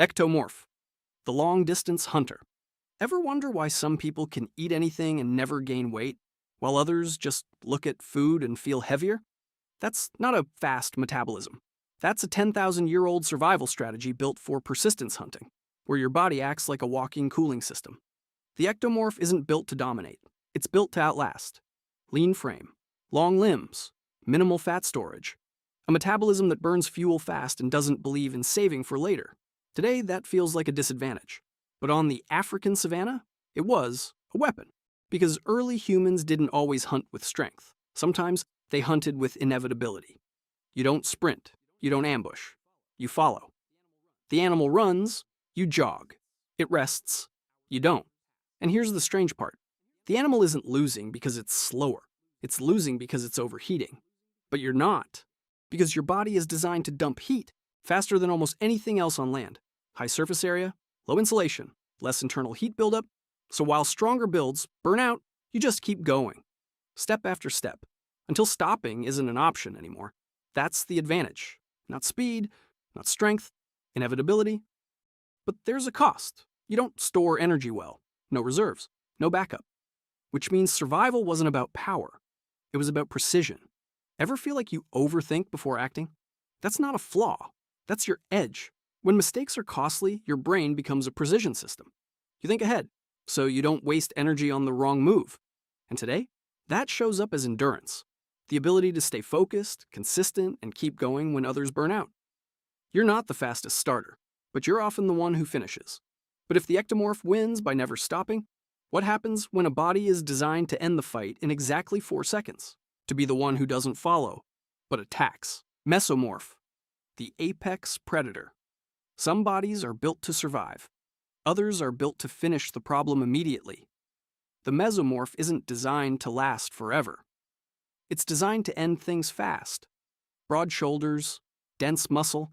Ectomorph, the long-distance hunter. Ever wonder why some people can eat anything and never gain weight, while others just look at food and feel heavier? That's not a fast metabolism. That's a 10,000-year-old survival strategy built for persistence hunting, where your body acts like a walking cooling system. The ectomorph isn't built to dominate. It's built to outlast. Lean frame, long limbs, minimal fat storage, a metabolism that burns fuel fast and doesn't believe in saving for later. Today, that feels like a disadvantage. But on the African savanna, it was a weapon. Because early humans didn't always hunt with strength. Sometimes they hunted with inevitability. You don't sprint. You don't ambush. You follow. The animal runs. You jog. It rests. You don't. And here's the strange part. The animal isn't losing because it's slower. It's losing because it's overheating. But you're not. Because your body is designed to dump heat faster than almost anything else on land. High surface area, low insulation, less internal heat buildup. So while stronger builds burn out, you just keep going, step after step, until stopping isn't an option anymore. That's the advantage. Not speed, not strength, inevitability. But there's a cost. You don't store energy well. No reserves, no backup. Which means survival wasn't about power. It was about precision. Ever feel like you overthink before acting? That's not a flaw. That's your edge. When mistakes are costly, your brain becomes a precision system. You think ahead, so you don't waste energy on the wrong move. And today, that shows up as endurance. The ability to stay focused, consistent, and keep going when others burn out. You're not the fastest starter, but you're often the one who finishes. But if the ectomorph wins by never stopping, what happens when a body is designed to end the fight in exactly 4 seconds? To be the one who doesn't follow, but attacks. Mesomorph, the apex predator. Some bodies are built to survive. Others are built to finish the problem immediately. The mesomorph isn't designed to last forever. It's designed to end things fast. Broad shoulders, dense muscle,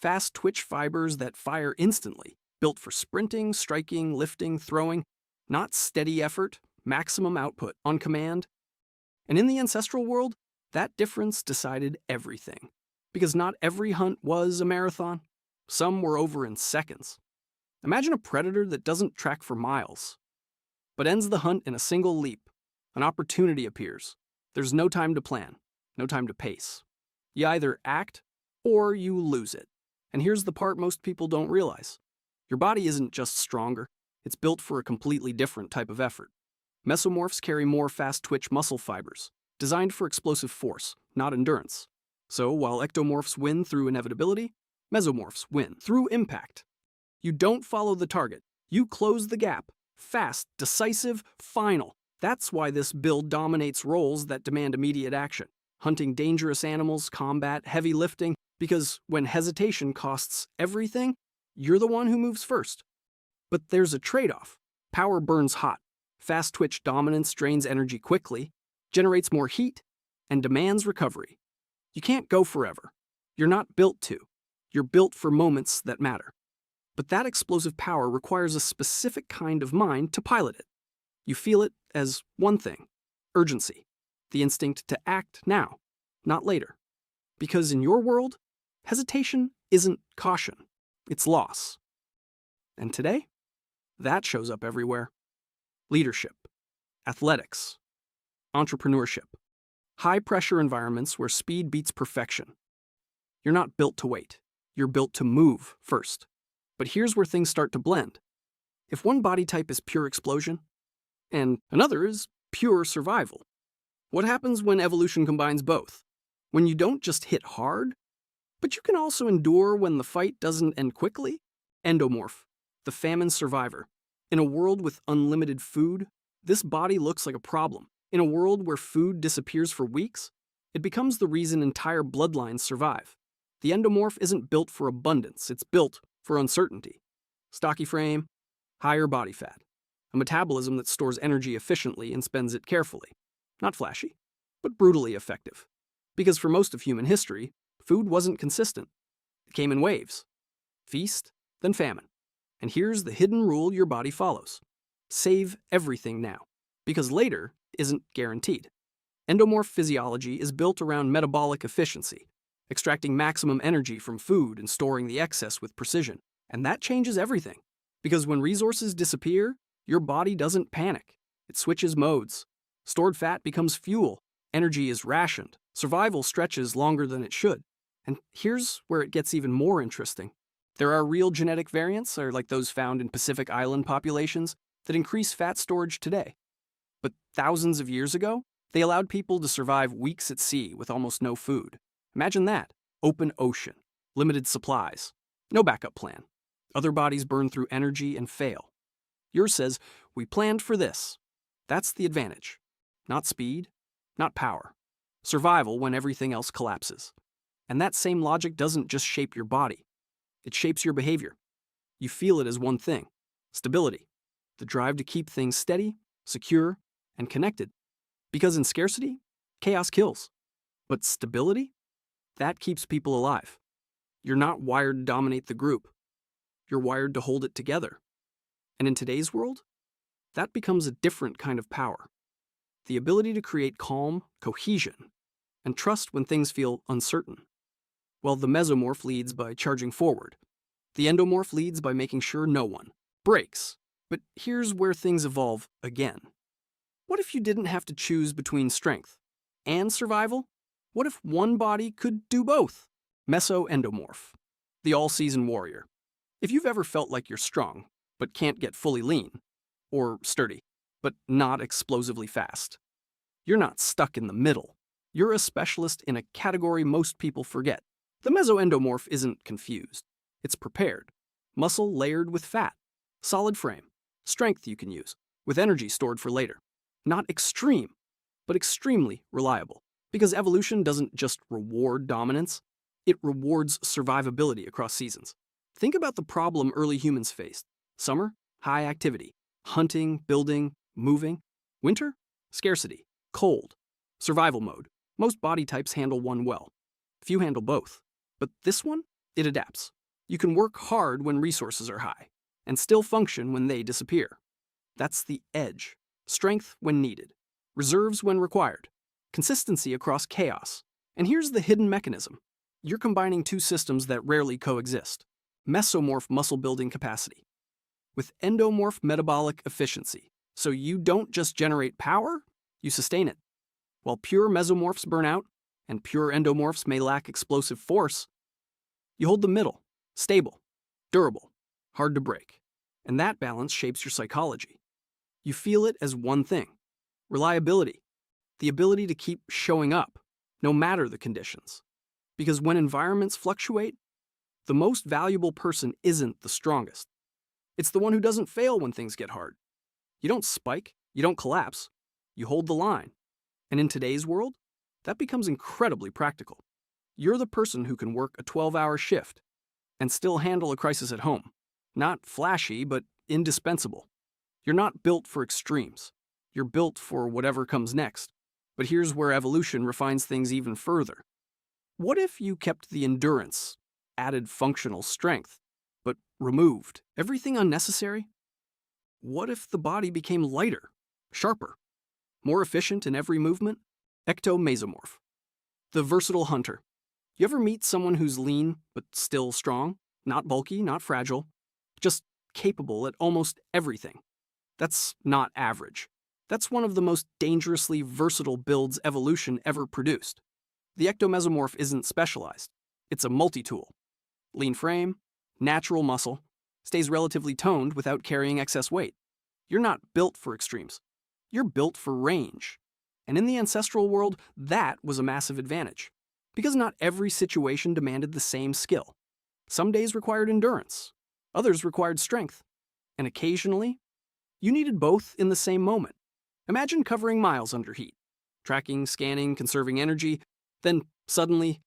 fast twitch fibers that fire instantly, built for sprinting, striking, lifting, throwing, not steady effort, maximum output on command. And in the ancestral world, that difference decided everything. Because not every hunt was a marathon. Some were over in seconds. Imagine a predator that doesn't track for miles, but ends the hunt in a single leap. An opportunity appears. There's no time to plan, no time to pace. You either act or you lose it. And here's the part most people don't realize. Your body isn't just stronger, it's built for a completely different type of effort. Mesomorphs carry more fast-twitch muscle fibers, designed for explosive force, not endurance. So while ectomorphs win through inevitability, mesomorphs win through impact. You don't follow the target. You close the gap. Fast, decisive, final. That's why this build dominates roles that demand immediate action. Hunting dangerous animals, combat, heavy lifting, because when hesitation costs everything, you're the one who moves first. But there's a trade-off. Power burns hot. Fast-twitch dominance drains energy quickly, generates more heat, and demands recovery. You can't go forever. You're not built to. You're built for moments that matter. But that explosive power requires a specific kind of mind to pilot it. You feel it as one thing, urgency, the instinct to act now, not later. Because in your world, hesitation isn't caution, it's loss. And today, that shows up everywhere. Leadership, athletics, entrepreneurship, high-pressure environments where speed beats perfection. You're not built to wait. You're built to move first. But here's where things start to blend. If one body type is pure explosion, and another is pure survival, what happens when evolution combines both? When you don't just hit hard, but you can also endure when the fight doesn't end quickly? Endomorph, the famine survivor. In a world with unlimited food, this body looks like a problem. In a world where food disappears for weeks, it becomes the reason entire bloodlines survive. The endomorph isn't built for abundance, it's built for uncertainty. Stocky frame, higher body fat. A metabolism that stores energy efficiently and spends it carefully. Not flashy, but brutally effective. Because for most of human history, food wasn't consistent. It came in waves. Feast, then famine. And here's the hidden rule your body follows. Save everything now, because later isn't guaranteed. Endomorph physiology is built around metabolic efficiency, extracting maximum energy from food and storing the excess with precision. And that changes everything. Because when resources disappear, your body doesn't panic. It switches modes. Stored fat becomes fuel. Energy is rationed. Survival stretches longer than it should. And here's where it gets even more interesting. There are real genetic variants, or like those found in Pacific Island populations, that increase fat storage today. But thousands of years ago, they allowed people to survive weeks at sea with almost no food. Imagine that. Open ocean, limited supplies, no backup plan. Other bodies burn through energy and fail. Yours says, we planned for this. That's the advantage. Not speed, not power. Survival when everything else collapses. And that same logic doesn't just shape your body. It shapes your behavior. You feel it as one thing. Stability. The drive to keep things steady, secure, and connected. Because in scarcity, chaos kills. But stability? That keeps people alive. You're not wired to dominate the group. You're wired to hold it together. And in today's world, that becomes a different kind of power. The ability to create calm, cohesion, and trust when things feel uncertain. Well, the Mesomorph leads by charging forward. The Endomorph leads by making sure no one breaks. But here's where things evolve again. What if you didn't have to choose between strength and survival? What if one body could do both? Messo-Endomorph, the all-season warrior. If you've ever felt like you're strong, but can't get fully lean, or sturdy, but not explosively fast, you're not stuck in the middle. You're a specialist in a category most people forget. The Meso-Endomorph isn't confused. It's prepared. Muscle layered with fat. Solid frame. Strength you can use, with energy stored for later. Not extreme, but extremely reliable. Because evolution doesn't just reward dominance, it rewards survivability across seasons. Think about the problem early humans faced. Summer, high activity. Hunting, building, moving. Winter, scarcity. Cold. Survival mode. Most body types handle one well. Few handle both. But this one, it adapts. You can work hard when resources are high, and still function when they disappear. That's the edge. Strength when needed. Reserves when required. Consistency across chaos. And here's the hidden mechanism. You're combining two systems that rarely coexist. Mesomorph muscle building capacity with endomorph metabolic efficiency. So you don't just generate power, you sustain it. While pure mesomorphs burn out, and pure endomorphs may lack explosive force, you hold the middle, stable, durable, hard to break. And that balance shapes your psychology. You feel it as one thing. Reliability. The ability to keep showing up, no matter the conditions. Because when environments fluctuate, the most valuable person isn't the strongest. It's the one who doesn't fail when things get hard. You don't spike, you don't collapse, you hold the line. And in today's world, that becomes incredibly practical. You're the person who can work a 12-hour shift and still handle a crisis at home. Not flashy, but indispensable. You're not built for extremes. You're built for whatever comes next. But here's where evolution refines things even further. What if you kept the endurance, added functional strength, but removed everything unnecessary? What if the body became lighter, sharper, more efficient in every movement? Ectomorph, the versatile hunter. You ever meet someone who's lean but still strong? Not bulky, not fragile, just capable at almost everything. That's not average. That's one of the most dangerously versatile builds evolution ever produced. The ectomesomorph isn't specialized. It's a multi-tool. Lean frame, natural muscle, stays relatively toned without carrying excess weight. You're not built for extremes. You're built for range. And in the ancestral world, that was a massive advantage. Because not every situation demanded the same skill. Some days required endurance. Others required strength. And occasionally, you needed both in the same moment. Imagine covering miles under heat. Tracking, scanning, conserving energy. Then, suddenly,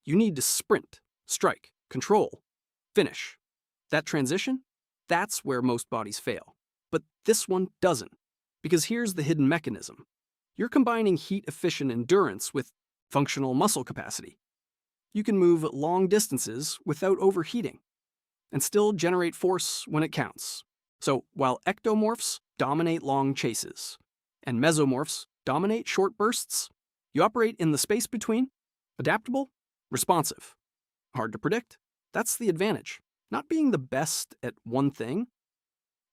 you need to sprint, strike, control, finish. That transition? That's where most bodies fail. But this one doesn't. Because here's the hidden mechanism. You're combining heat-efficient endurance with functional muscle capacity. You can move long distances without overheating and still generate force when it counts. So while ectomorphs dominate long chases and mesomorphs dominate short bursts, you operate in the space between, adaptable, responsive. Hard to predict? That's the advantage. Not being the best at one thing,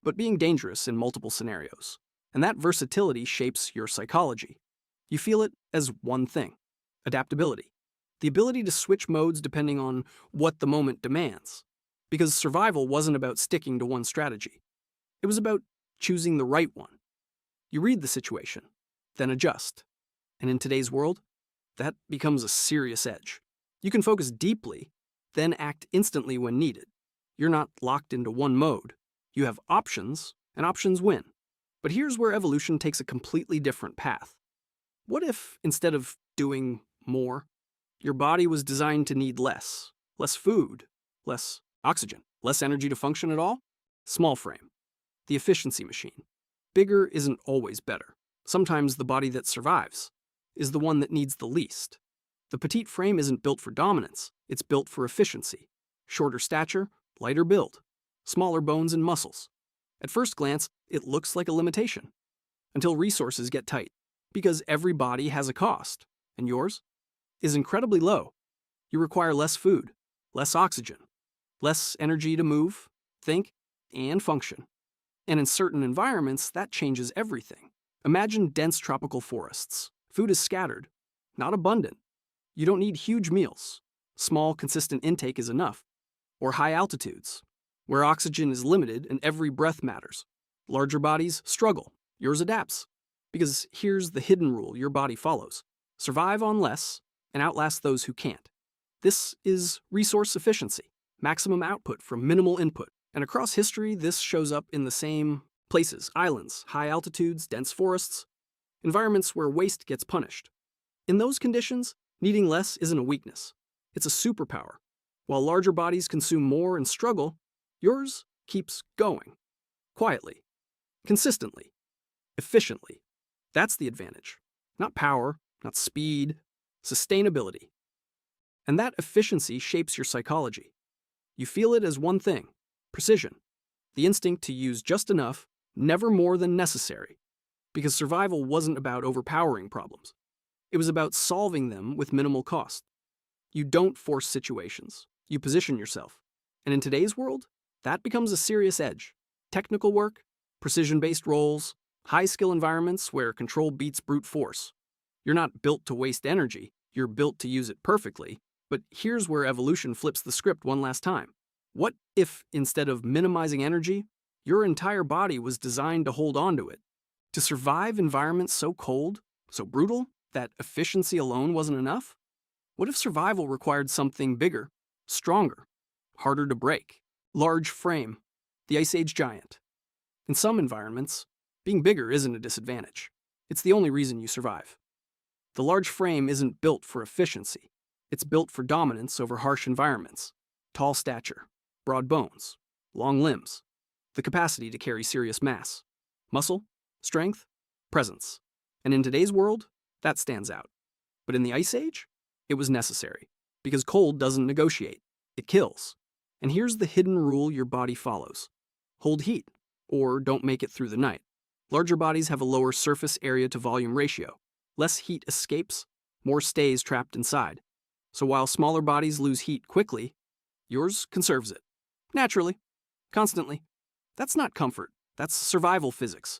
but being dangerous in multiple scenarios. And that versatility shapes your psychology. You feel it as one thing: adaptability, the ability to switch modes depending on what the moment demands. Because survival wasn't about sticking to one strategy, it was about choosing the right one. You read the situation, then adjust. And in today's world, that becomes a serious edge. You can focus deeply, then act instantly when needed. You're not locked into one mode. You have options, and options win. But here's where evolution takes a completely different path. What if, instead of doing more, your body was designed to need less? Less food, less oxygen, less energy to function at all? Small frame, the efficiency machine. Bigger isn't always better. Sometimes the body that survives is the one that needs the least. The petite frame isn't built for dominance, it's built for efficiency. Shorter stature, lighter build, smaller bones and muscles. At first glance, it looks like a limitation, until resources get tight, because every body has a cost, and yours is incredibly low. You require less food, less oxygen, less energy to move, think, and function. And in certain environments, that changes everything. Imagine dense tropical forests. Food is scattered, not abundant. You don't need huge meals. Small, consistent intake is enough. Or high altitudes, where oxygen is limited and every breath matters. Larger bodies struggle. Yours adapts. Because here's the hidden rule your body follows: survive on less and outlast those who can't. This is resource efficiency, maximum output from minimal input. And across history, this shows up in the same places: islands, high altitudes, dense forests, environments where waste gets punished. In those conditions, needing less isn't a weakness. It's a superpower. While larger bodies consume more and struggle, yours keeps going. Quietly, consistently, efficiently. That's the advantage. Not power, not speed, sustainability. And that efficiency shapes your psychology. You feel it as one thing: precision, the instinct to use just enough, never more than necessary. Because survival wasn't about overpowering problems. It was about solving them with minimal cost. You don't force situations. You position yourself. And in today's world, that becomes a serious edge. Technical work, precision-based roles, high-skill environments where control beats brute force. You're not built to waste energy, you're built to use it perfectly. But here's where evolution flips the script one last time. What if, instead of minimizing energy, your entire body was designed to hold on to it? To survive environments so cold, so brutal, that efficiency alone wasn't enough? What if survival required something bigger, stronger, harder to break? Large frame, the Ice Age giant. In some environments, being bigger isn't a disadvantage. It's the only reason you survive. The large frame isn't built for efficiency. It's built for dominance over harsh environments. Tall stature, broad bones, long limbs, the capacity to carry serious mass. Muscle, strength, presence. And in today's world, that stands out. But in the Ice Age, it was necessary. Because cold doesn't negotiate. It kills. And here's the hidden rule your body follows: hold heat, or don't make it through the night. Larger bodies have a lower surface area to volume ratio. Less heat escapes, more stays trapped inside. So while smaller bodies lose heat quickly, yours conserves it. Naturally. Constantly. That's not comfort. That's survival physics.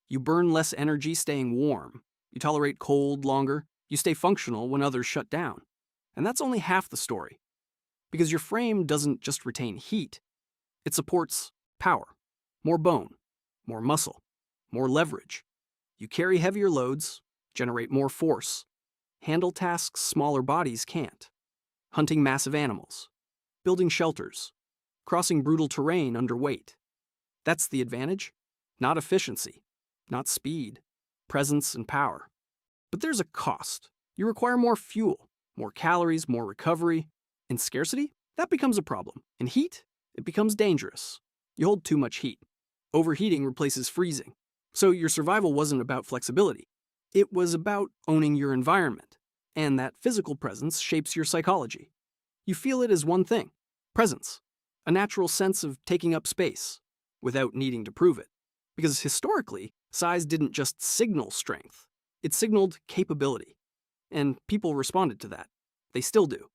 You burn less energy staying warm. You tolerate cold longer. You stay functional when others shut down. And that's only half the story. Because your frame doesn't just retain heat. It supports power. More bone, more muscle, more leverage. You carry heavier loads, generate more force, handle tasks smaller bodies can't. Hunting massive animals, building shelters, crossing brutal terrain under weight. That's the advantage, not efficiency, not speed, presence, and power. But there's a cost. You require more fuel, more calories, more recovery. In scarcity, that becomes a problem. In heat, it becomes dangerous. You hold too much heat. Overheating replaces freezing. So your survival wasn't about flexibility. It was about owning your environment. And that physical presence shapes your psychology. You feel it as one thing: presence, a natural sense of taking up space, without needing to prove it. Because historically, size didn't just signal strength, it signaled capability. And people responded to that. They still do.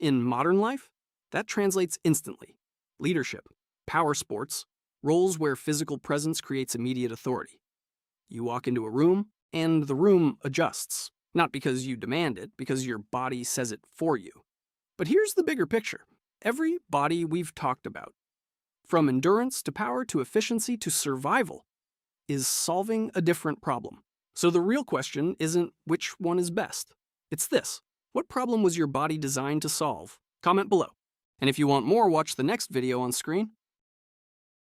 In modern life, that translates instantly. leadership, power sports, roles where physical presence creates immediate authority. You walk into a room, and the room adjusts. Not because you demand it, because your body says it for you. But here's the bigger picture. Every body we've talked about, from endurance to power to efficiency to survival, is solving a different problem. So the real question isn't which one is best. It's this: what problem was your body designed to solve? Comment below. And if you want more, watch the next video on screen.